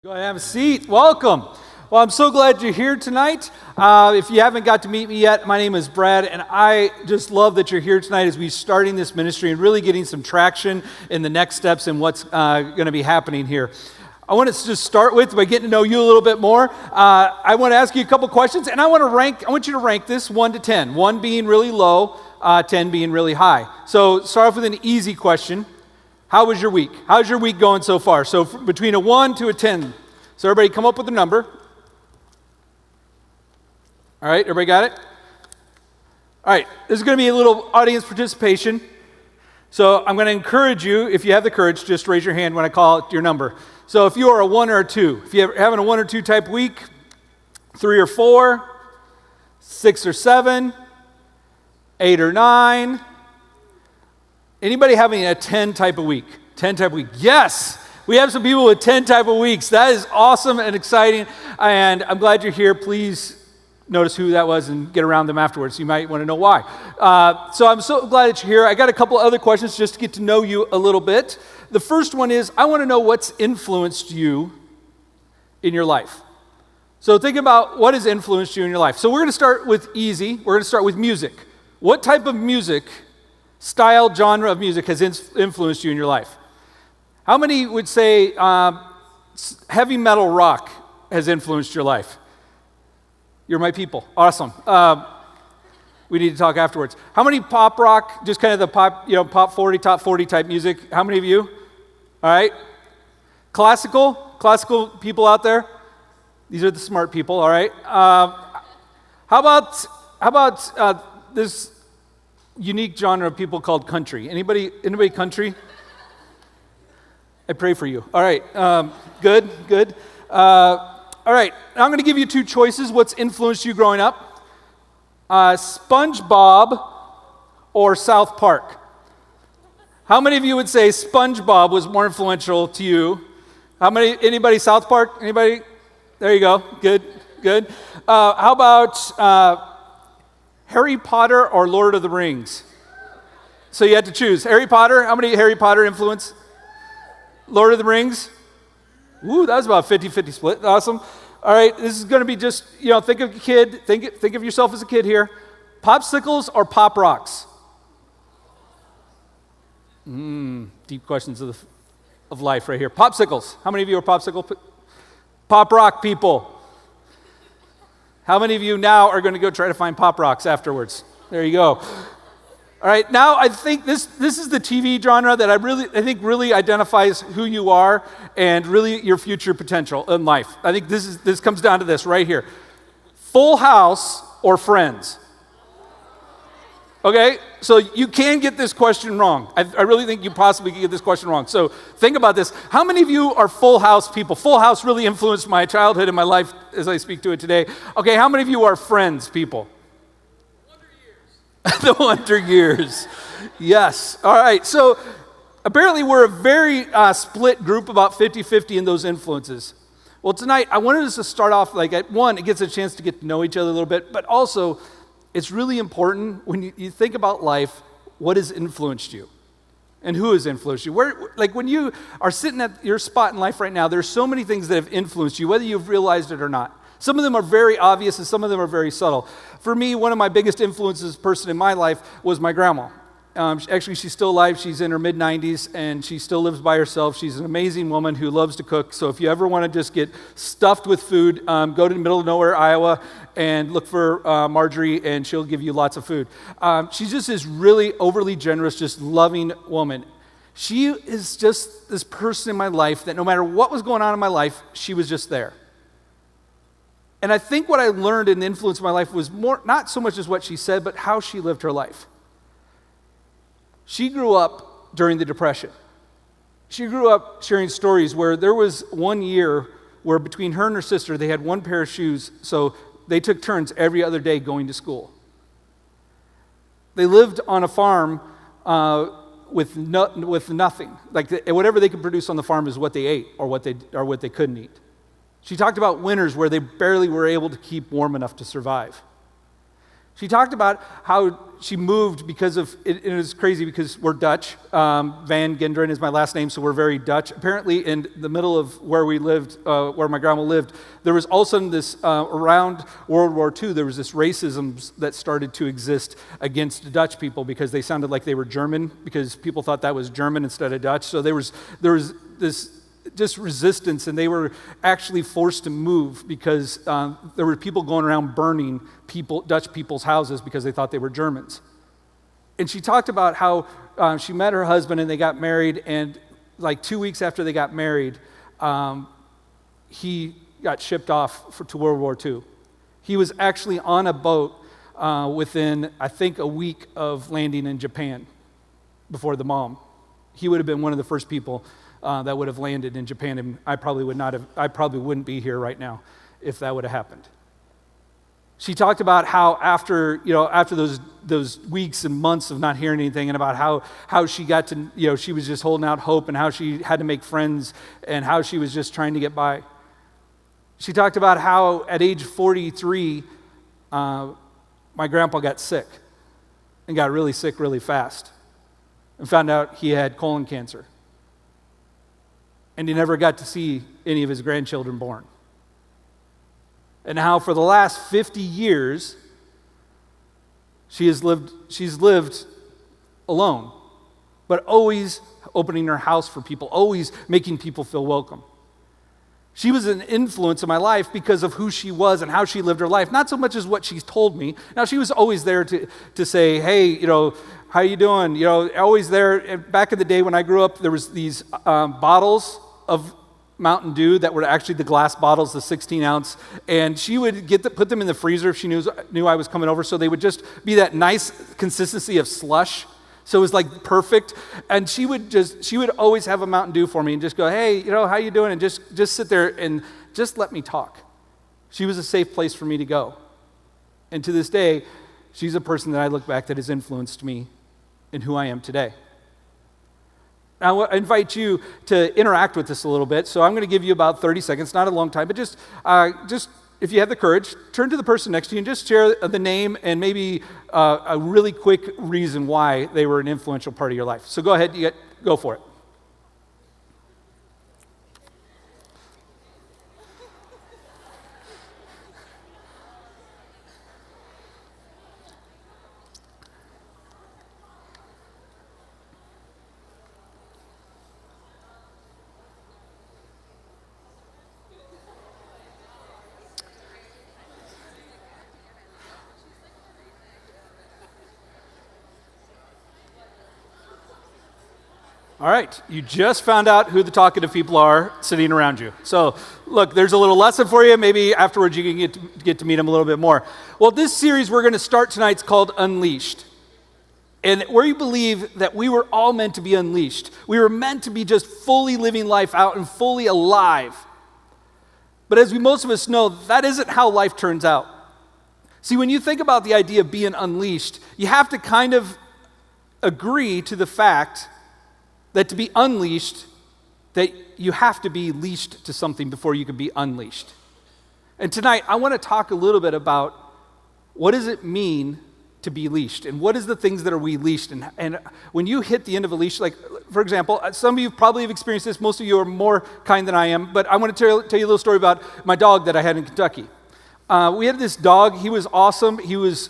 Go ahead and have a seat. Welcome. Well, I'm so glad you're here tonight. If you haven't got to meet me yet, my name is Brad, and I just love that you're here tonight as we're starting this ministry and really getting some traction in the next steps and what's going to be happening here. I want to just start with by getting to know you a little bit more. I want to ask you a couple questions, and I want you to rank this 1 to 10. 1 being really low, 10 being really high. So start off with an easy question. How was your week? How's your week going so far? So between a 1 to a 10. So everybody come up with a number. All right, everybody got it? All right, this is going to be a little audience participation. So I'm going to encourage you, if you have the courage, just raise your hand when I call out your number. So if you are a 1 or a 2, if you're having a 1 or 2 type week, 3 or 4, 6 or 7, 8 or 9. Anybody having a 10 type of week? 10 type of week? Yes! We have some people with 10 type of weeks. That is awesome and exciting, and I'm glad you're here. Please notice who that was and get around them afterwards. You might want to know why. So I'm so glad that you're here. I got a couple other questions just to get to know you a little bit. The first one is, I want to know what's influenced you in your life. So think about what has influenced you in your life. So we're going to start with easy. We're going to start with music. What type of music, style, genre of music has influenced you in your life? How many would say heavy metal rock has influenced your life? You're my people. Awesome. We need to talk afterwards. How many pop rock, just kind of the pop 40, top 40 type music? How many of you? All right. Classical people out there? These are the smart people, all right. How about this unique genre of people called country? Anybody country? I pray for you. All right, good. All right, now I'm going to give you 2 choices. What's influenced you growing up? SpongeBob or South Park? How many of you would say SpongeBob was more influential to you? Anybody South Park? Anybody? There you go. Good. How about Harry Potter or Lord of the Rings? So you had to choose. Harry Potter? How many Harry Potter influence? Lord of the Rings? Ooh, that was about a 50-50 split. Awesome. All right, this is going to be just, think of a kid. Think of yourself as a kid here. Popsicles or Pop Rocks? Deep questions of life right here. Popsicles. How many of you are Pop Rock people? How many of you now are going to go try to find Pop Rocks afterwards? There you go. All right, now I think this is the TV genre that I think really identifies who you are and really your future potential in life. I think this comes down to this right here. Full House or Friends? Okay, so you can get this question wrong. I really think you possibly can get this question wrong. So think about this. How many of you are Full House people? Full House really influenced my childhood and my life as I speak to it today. Okay, how many of you are Friends people? The Wonder Years. Yes. All right. So apparently we're a very split group, about 50-50 in those influences. Well, tonight I wanted us to start off at one, it gets a chance to get to know each other a little bit, but also it's really important when you think about life, what has influenced you and who has influenced you. When you are sitting at your spot in life right now, there's so many things that have influenced you, whether you've realized it or not. Some of them are very obvious and some of them are very subtle. For me, one of my biggest influences person in my life was my grandma. Actually, she's still alive. She's in her mid-90s, and she still lives by herself. She's an amazing woman who loves to cook. So if you ever want to just get stuffed with food, go to the middle of nowhere, Iowa, and look for Marjorie, and she'll give you lots of food. She's just this really overly generous, just loving woman. She is just this person in my life that no matter what was going on in my life, she was just there. And I think what I learned and influenced my life was more, not so much as what she said, but how she lived her life. She grew up during the Depression. She grew up sharing stories where there was one year where between her and her sister, they had one pair of shoes, so they took turns every other day going to school. They lived on a farm with nothing. Whatever they could produce on the farm is what they ate or what they couldn't eat. She talked about winters where they barely were able to keep warm enough to survive. She talked about how she moved because of, it was crazy because we're Dutch. Van Genderen is my last name, so we're very Dutch. Apparently, in the middle of where we lived, where my grandma lived, there was also this, around World War II, there was this racism that started to exist against Dutch people because they sounded like they were German, because people thought that was German instead of Dutch. So there was this just resistance, and they were actually forced to move because there were people going around burning Dutch people's houses because they thought they were Germans. And she talked about how she met her husband and they got married, and like 2 weeks after they got married, he got shipped off to World War II. He was actually on a boat within, I think, a week of landing in Japan before the bomb. He would have been one of the first people that would have landed in Japan, and I probably wouldn't be here right now if that would have happened. She talked about how after those weeks and months of not hearing anything, and about how she got to, she was just holding out hope, and how she had to make friends, and how she was just trying to get by. She talked about how at age 43, my grandpa got sick, and got really sick really fast, and found out he had colon cancer. And he never got to see any of his grandchildren born. And how for the last 50 years, she's lived alone, but always opening her house for people, always making people feel welcome. She was an influence in my life because of who she was and how she lived her life, not so much as what she's told me. Now, she was always there to say, hey, how you doing? Always there. Back in the day when I grew up, there was these bottles of Mountain Dew that were actually the glass bottles, the 16-ounce, and she would put them in the freezer if she knew I was coming over, so they would just be that nice consistency of slush. So it was like perfect, and she would always have a Mountain Dew for me and just go, hey, how you doing? And just sit there and just let me talk. She was a safe place for me to go. And to this day, she's a person that I look back that has influenced me in who I am today. Now, I invite you to interact with this a little bit, so I'm going to give you about 30 seconds, not a long time, but just if you have the courage, turn to the person next to you and just share the name and maybe a really quick reason why they were an influential part of your life. So go ahead, go for it. All right, you just found out who the talkative people are sitting around you. So, look, there's a little lesson for you. Maybe afterwards you can get to meet them a little bit more. Well, this series we're going to start tonight is called Unleashed. And we believe that we were all meant to be unleashed. We were meant to be just fully living life out and fully alive. But as most of us know, that isn't how life turns out. See, when you think about the idea of being unleashed, you have to kind of agree to the fact that to be unleashed, that you have to be leashed to something before you can be unleashed. And tonight, I want to talk a little bit about what does it mean to be leashed, and what is the things that are we leashed. And when you hit the end of a leash, like, for example, some of you probably have experienced this, most of you are more kind than I am, but I want to tell you a little story about my dog that I had in Kentucky. We had this dog. He was awesome. He was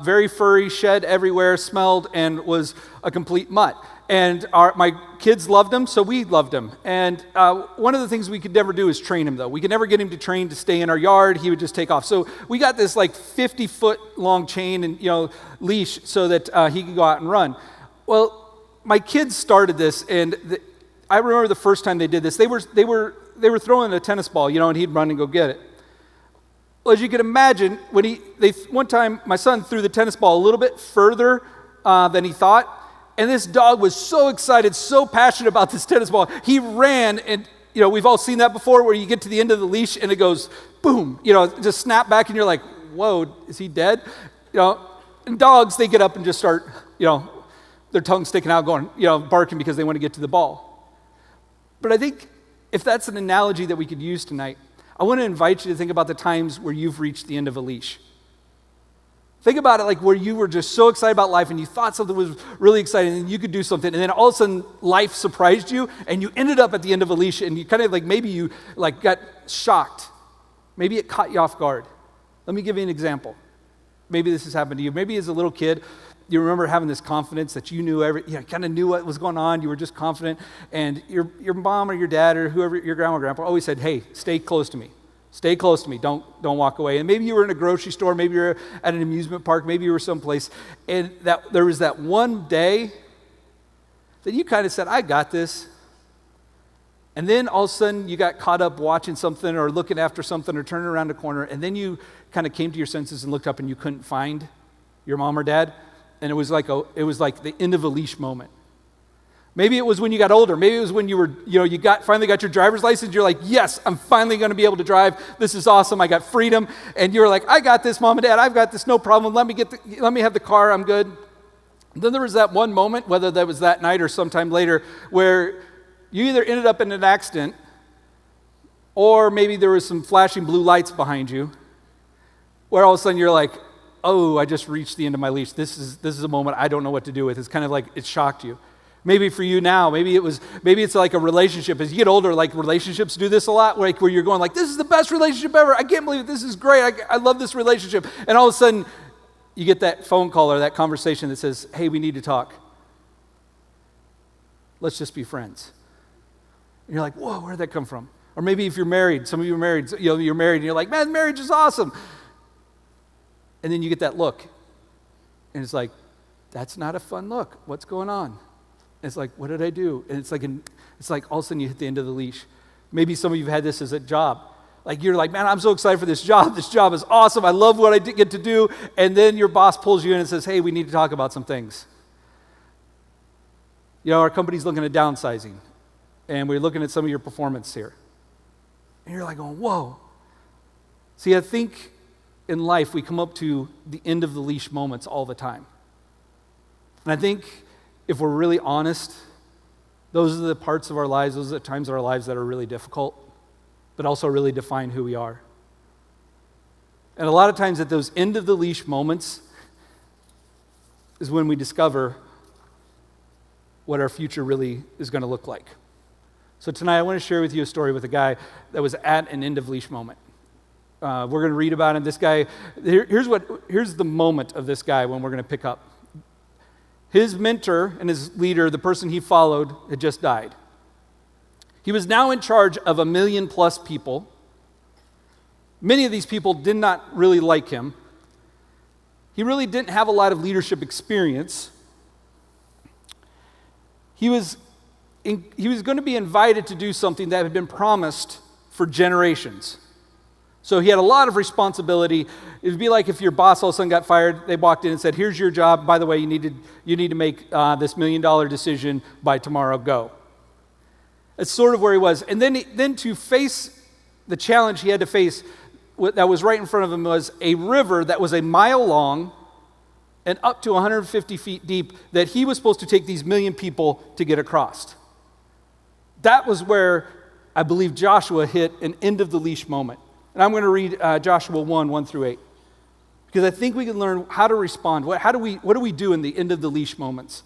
very furry, shed everywhere, smelled, and was a complete mutt. And my kids loved him, so we loved him. And one of the things we could never do is train him, though. We could never get him to train to stay in our yard. He would just take off. So we got this like 50-foot long chain and leash so that he could go out and run. Well, my kids started this, and I remember the first time they did this. They were throwing a tennis ball, and he'd run and go get it. Well, as you can imagine, one time my son threw the tennis ball a little bit further than he thought. And this dog was so excited, so passionate about this tennis ball. He ran, and we've all seen that before, where you get to the end of the leash and it goes boom, just snap back, and you're like, whoa, is he dead? And dogs, they get up and just start, their tongue sticking out, going, barking because they want to get to the ball. But I think if that's an analogy that we could use tonight, I want to invite you to think about the times where you've reached the end of a leash. Think about it like where you were just so excited about life and you thought something was really exciting and you could do something, and then all of a sudden life surprised you and you ended up at the end of a leash, and you kind of like maybe you like got shocked. Maybe it caught you off guard. Let me give you an example. Maybe this has happened to you. Maybe as a little kid, you remember having this confidence that you knew kind of knew what was going on. You were just confident, and your mom or your dad or whoever, your grandma or grandpa, always said, "Hey, stay close to me. Stay close to me. Don't walk away." And maybe you were in a grocery store, maybe you were at an amusement park, maybe you were someplace, and that there was that one day that you kind of said, "I got this." And then all of a sudden you got caught up watching something or looking after something or turning around a corner, and then you kind of came to your senses and looked up and you couldn't find your mom or dad, and it was like the end of a leash moment. Maybe it was when you got older. Maybe it was when you were, you finally got your driver's license. You're like, "Yes, I'm finally going to be able to drive. This is awesome. I got freedom." And you're like, "I got this, Mom and Dad. I've got this. No problem. Let me have the car. I'm good." Then there was that one moment, whether that was that night or sometime later, where you either ended up in an accident, or maybe there was some flashing blue lights behind you, where all of a sudden you're like, "Oh, I just reached the end of my leash. This is a moment I don't know what to do with." It's kind of like it shocked you. Maybe for you now, maybe it's like a relationship. As you get older, like relationships do this a lot, like where you're going like, "This is the best relationship ever. I can't believe it. This is great. I love this relationship." And all of a sudden, you get that phone call or that conversation that says, "Hey, we need to talk. Let's just be friends." And you're like, "Whoa, where did that come from?" Or maybe if you're married, some of you are married, you're married and you're like, "Man, marriage is awesome." And then you get that look. And it's like, "That's not a fun look. What's going on?" And it's like, "What did I do?" And it's like all of a sudden you hit the end of the leash. Maybe some of you have had this as a job. Like you're like, "Man, I'm so excited for this job. This job is awesome. I love what I get to do." And then your boss pulls you in and says, "Hey, we need to talk about some things. Our company's looking at downsizing, and we're looking at some of your performance here." And you're like going, "Whoa." See, I think in life we come up to the end of the leash moments all the time. And I think if we're really honest, those are the parts of our lives, those are the times of our lives that are really difficult, but also really define who we are. And a lot of times at those end of the leash moments is when we discover what our future really is going to look like. So tonight I want to share with you a story with a guy that was at an end of leash moment. We're going to read about him. This guy, here's the moment of this guy when we're going to pick up. His mentor and his leader, the person he followed, had just died. He was now in charge of 1 million+ people. Many of these people did not really like him. He really didn't have a lot of leadership experience. He was going to be invited to do something that had been promised for generations. So he had a lot of responsibility. It would be like if your boss all of a sudden got fired, they walked in and said, "Here's your job. By the way, you need to make this $1 million decision by tomorrow. Go." It's sort of where he was. And then to face the challenge he had to face that was right in front of him was a river that was 1 mile long and up to 150 feet deep that he was supposed to take these 1 million people to get across. That was where I believe Joshua hit an end of the leash moment. And I'm going to read Joshua 1:1-8, because I think we can learn how to respond. What do we do in the end of the leash moments?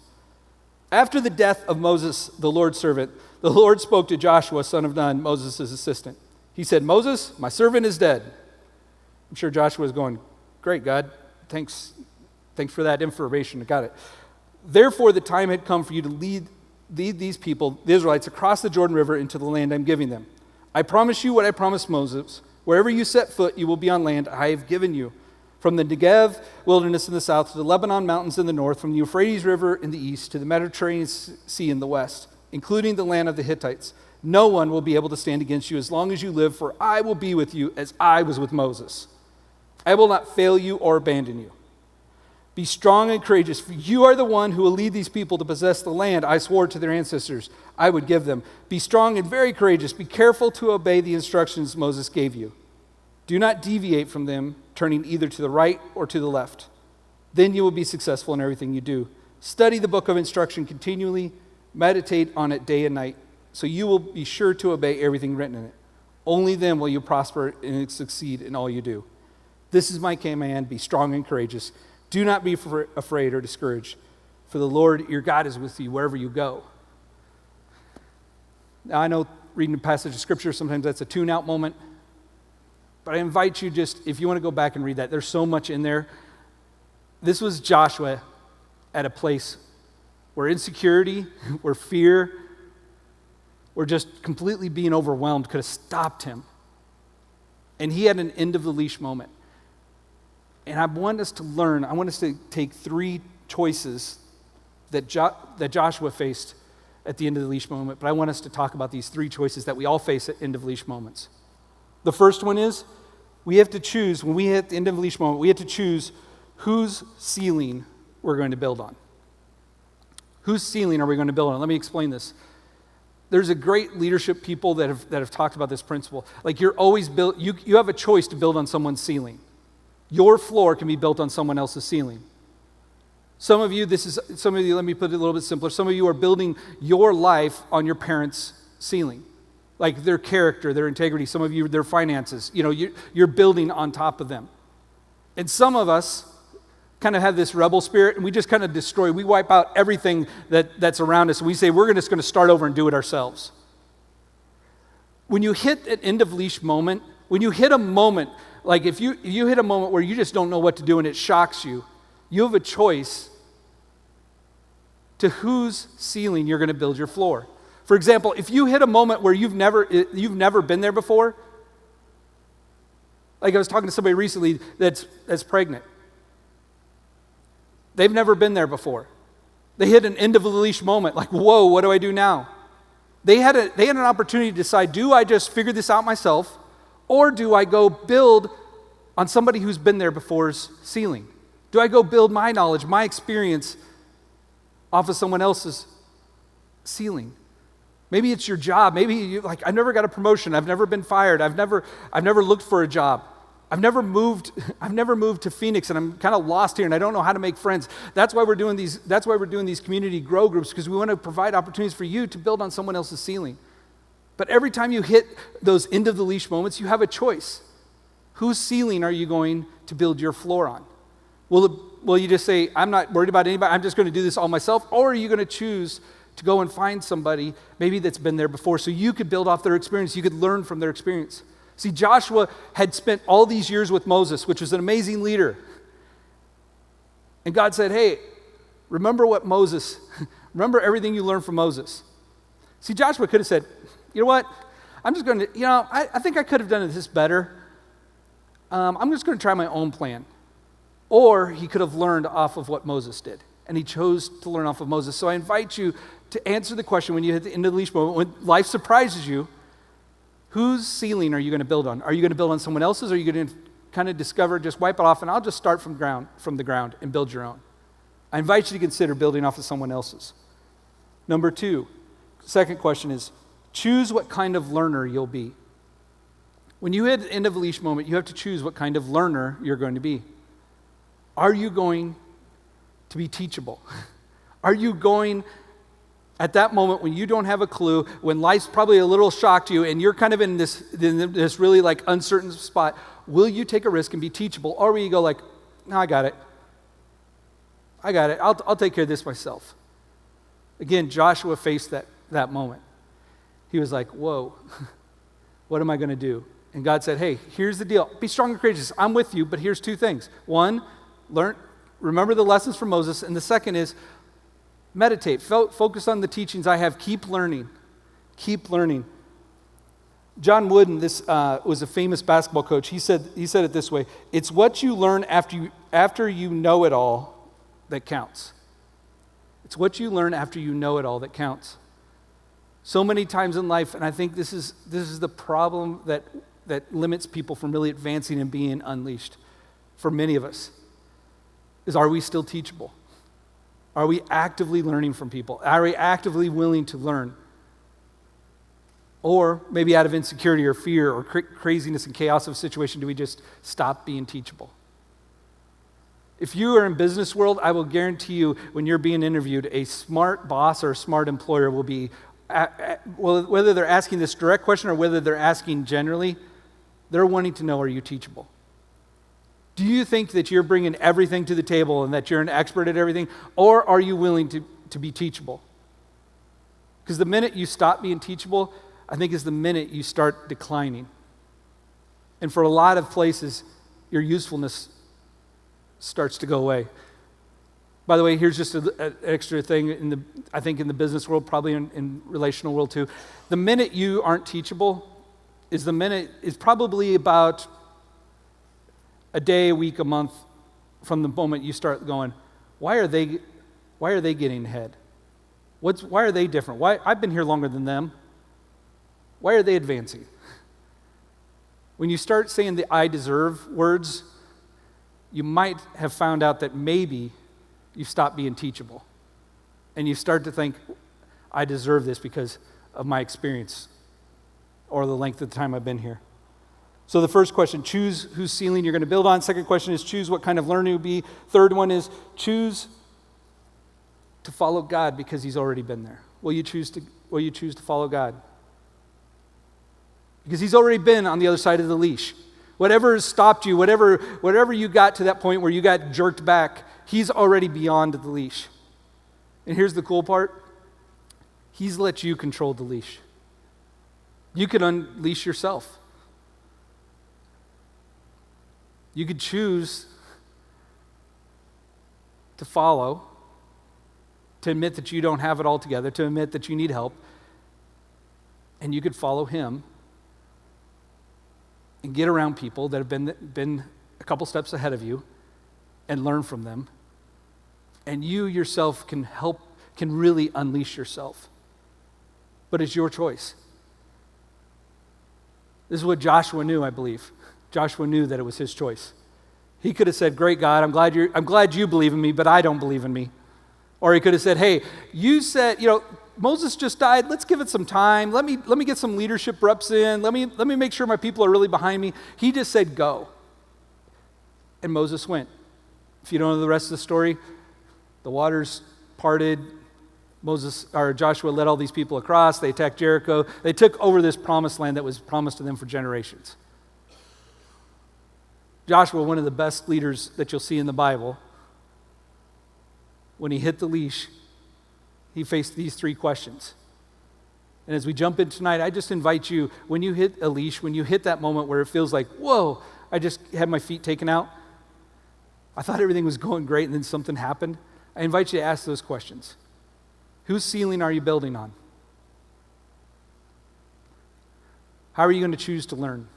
After the death of Moses, the Lord's servant, the Lord spoke to Joshua, son of Nun, Moses' assistant. He said, "Moses, my servant is dead." I'm sure Joshua was going, "Great, God. Thanks for that information. I got it. Therefore, the time had come for you to lead these people, the Israelites, across the Jordan River into the land I'm giving them. I promise you what I promised Moses. Wherever you set foot, you will be on land I have given you. From the Negev wilderness in the south to the Lebanon mountains in the north, from the Euphrates River in the east to the Mediterranean Sea in the west, including the land of the Hittites. No one will be able to stand against you as long as you live, for I will be with you as I was with Moses. I will not fail you or abandon you. Be strong and courageous, for you are the one who will lead these people to possess the land I swore to their ancestors I would give them. Be strong and very courageous. Be careful to obey the instructions Moses gave you. Do not deviate from them, turning either to the right or to the left. Then you will be successful in everything you do. Study the book of instruction continually. Meditate on it day and night, so you will be sure to obey everything written in it. Only then will you prosper and succeed in all you do. This is my command. Be strong and courageous. Do not be afraid or discouraged, for the Lord your God is with you wherever you go. Now, I know reading a passage of Scripture, sometimes that's a tune-out moment, but I invite you just, if you want to go back and read that, there's so much in there. This was Joshua at a place where insecurity, where fear, where just completely being overwhelmed could have stopped him. And he had an end-of-the-leash moment. And I want us to learn, I want us to take three choices that Joshua faced at the end of the leash moment, but I want us to talk about these three choices that we all face at end of leash moments. The first one is, we have to choose, when we hit the end of the leash moment, we have to choose whose ceiling we're going to build on. Whose ceiling are we going to build on? Let me explain this. There's a great leadership people that have talked about this principle. Like you're always you have a choice to build on someone's ceiling. Your floor can be built on someone else's ceiling. Some of you, let me put it a little bit simpler. Some of you are building your life on your parents' ceiling. Like their character, their integrity. Some of you, their finances. You're building on top of them. And some of us kind of have this rebel spirit, and we just kind of destroy. We wipe out everything that's around us. And we say, we're just going to start over and do it ourselves. When you hit an end of leash moment, when you hit a moment, like if you hit a moment where you just don't know what to do and it shocks you, you have a choice to whose ceiling you're going to build your floor. For example, if you hit a moment where you've never been there before, like I was talking to somebody recently that's pregnant. They've never been there before. They hit an end of the leash moment, like, whoa, what do I do now? They had an opportunity to decide, do I just figure this out myself, or do I go build on somebody who's been there before's ceiling? Do I go build my knowledge, my experience off of someone else's ceiling? Maybe it's your job. Maybe you I never got a promotion. I've never been fired. I've never looked for a job. I've never moved to Phoenix, and I'm kind of lost here, and I don't know how to make friends. That's why we're doing these community grow groups, because we want to provide opportunities for you to build on someone else's ceiling. But every time you hit those end of the leash moments, you have a choice. Whose ceiling are you going to build your floor on? Will you just say, I'm not worried about anybody, I'm just going to do this all myself? Or are you going to choose to go and find somebody maybe that's been there before so you could build off their experience, you could learn from their experience? See, Joshua had spent all these years with Moses, which was an amazing leader. And God said, hey, remember everything you learned from Moses. See, Joshua could have said, you know what, I'm just going to, I think I could have done this better. I'm just going to try my own plan. Or he could have learned off of what Moses did. And he chose to learn off of Moses. So I invite you to answer the question when you hit the end of the leash moment, when life surprises you, whose ceiling are you going to build on? Are you going to build on someone else's, or are you going to kind of discover, just wipe it off, and I'll just start from the ground and build your own? I invite you to consider building off of someone else's. Number two, second question is, choose what kind of learner you'll be. When you hit the end of the leash moment, you have to choose what kind of learner you're going to be. Are you going to be teachable? Are you going, at that moment when you don't have a clue, when life's probably a little shocked you and you're kind of in this really uncertain spot, will you take a risk and be teachable? Or will you go no, I got it. I'll take care of this myself. Again, Joshua faced that moment. He was like, whoa, what am I going to do? And God said, hey, here's the deal. Be strong and courageous. I'm with you, but here's two things. One, remember the lessons from Moses. And the second is meditate. Focus on the teachings I have. Keep learning. Keep learning. John Wooden, this was a famous basketball coach. He said it this way: it's what you learn after you know it all that counts. It's what you learn after you know it all that counts. So many times in life, and I think this is the problem that limits people from really advancing and being unleashed for many of us, is, are we still teachable? Are we actively learning from people? Are we actively willing to learn? Or maybe out of insecurity or fear or craziness and chaos of a situation, do we just stop being teachable? If you are in business world, I will guarantee you when you're being interviewed, a smart boss or a smart employer will be, whether they're asking this direct question or whether they're asking generally, they're wanting to know, are you teachable? Do you think that you're bringing everything to the table and that you're an expert at everything? Or are you willing to be teachable? Because the minute you stop being teachable, I think is the minute you start declining. And for a lot of places, your usefulness starts to go away. By the way, here's just an extra thing, I think in the business world, probably in relational world too. The minute you aren't teachable is probably about a day, a week, a month from the moment you start going, why are they getting ahead? Why are they different? Why I've been here longer than them. Why are they advancing? When you start saying the I deserve words, you might have found out that maybe you stop being teachable. And you start to think, I deserve this because of my experience or the length of the time I've been here. So the first question, choose whose ceiling you're going to build on. Second question is choose what kind of learner you'll be. Third one is choose to follow God because he's already been there. Will you choose to follow God? Because he's already been on the other side of the leash. Whatever has stopped you, whatever you got to that point where you got jerked back, he's already beyond the leash. And here's the cool part. He's let you control the leash. You can unleash yourself. You could choose to follow, to admit that you don't have it all together, to admit that you need help, and you could follow him and get around people that have been a couple steps ahead of you and learn from them. And you yourself can really unleash yourself. But it's your choice. This is what Joshua knew, I believe. Joshua knew that it was his choice. He could have said, great God, I'm glad you believe in me, but I don't believe in me. Or he could have said, hey, you said, Moses just died. Let's give it some time. Let me get some leadership reps in. Let me make sure my people are really behind me. He just said, go. And Moses went. If you don't know the rest of the story, the waters parted. Joshua led all these people across. They attacked Jericho. They took over this promised land that was promised to them for generations. Joshua, one of the best leaders that you'll see in the Bible, when he hit the leash, he faced these three questions. And as we jump in tonight, I just invite you, when you hit a leash, when you hit that moment where it feels like, whoa, I just had my feet taken out. I thought everything was going great and then something happened. I invite you to ask those questions. Whose ceiling are you building on? How are you going to choose to learn?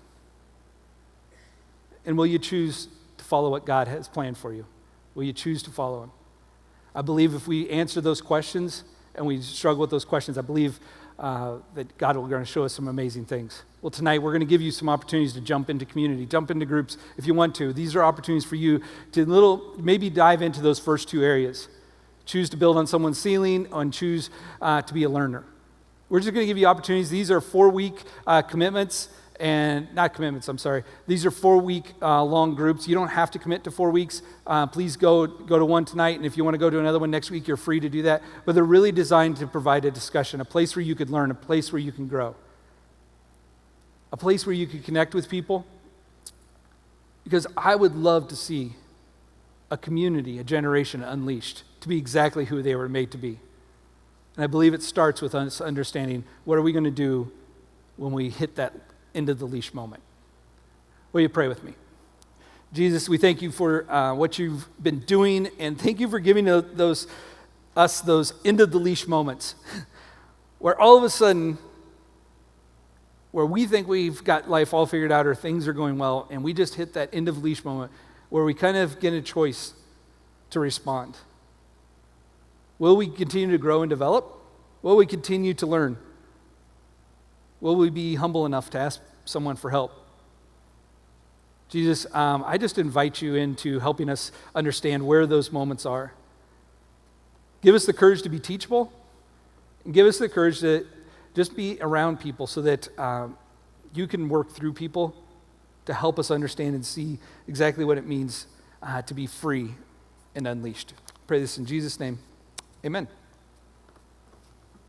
And will you choose to follow what God has planned for you? Will you choose to follow him? I believe if we answer those questions and we struggle with those questions, I believe that God will going to show us some amazing things. Well, tonight we're going to give you some opportunities to jump into community, jump into groups if you want to. These are opportunities for you to maybe dive into those first two areas. Choose to build on someone's ceiling and choose to be a learner. We're just going to give you opportunities. These are 4-week commitments. And not commitments, I'm sorry. These are 4-week long groups. You don't have to commit to 4 weeks. Please go to one tonight, and if you want to go to another one next week, you're free to do that. But they're really designed to provide a discussion, a place where you could learn, a place where you can grow, a place where you could connect with people. Because I would love to see a community, a generation unleashed to be exactly who they were made to be. And I believe it starts with us understanding what are we going to do when we hit that end of the leash moment. Will you pray with me? Jesus, we thank you for what you've been doing, and thank you for giving us those end of the leash moments where all of a sudden, where we think we've got life all figured out or things are going well, and we just hit that end of leash moment where we kind of get a choice to respond. Will we continue to grow and develop? Will we continue to learn? Will we be humble enough to ask someone for help? Jesus, I just invite you into helping us understand where those moments are. Give us the courage to be teachable, and give us the courage to just be around people so that you can work through people to help us understand and see exactly what it means to be free and unleashed. I pray this in Jesus' name. Amen.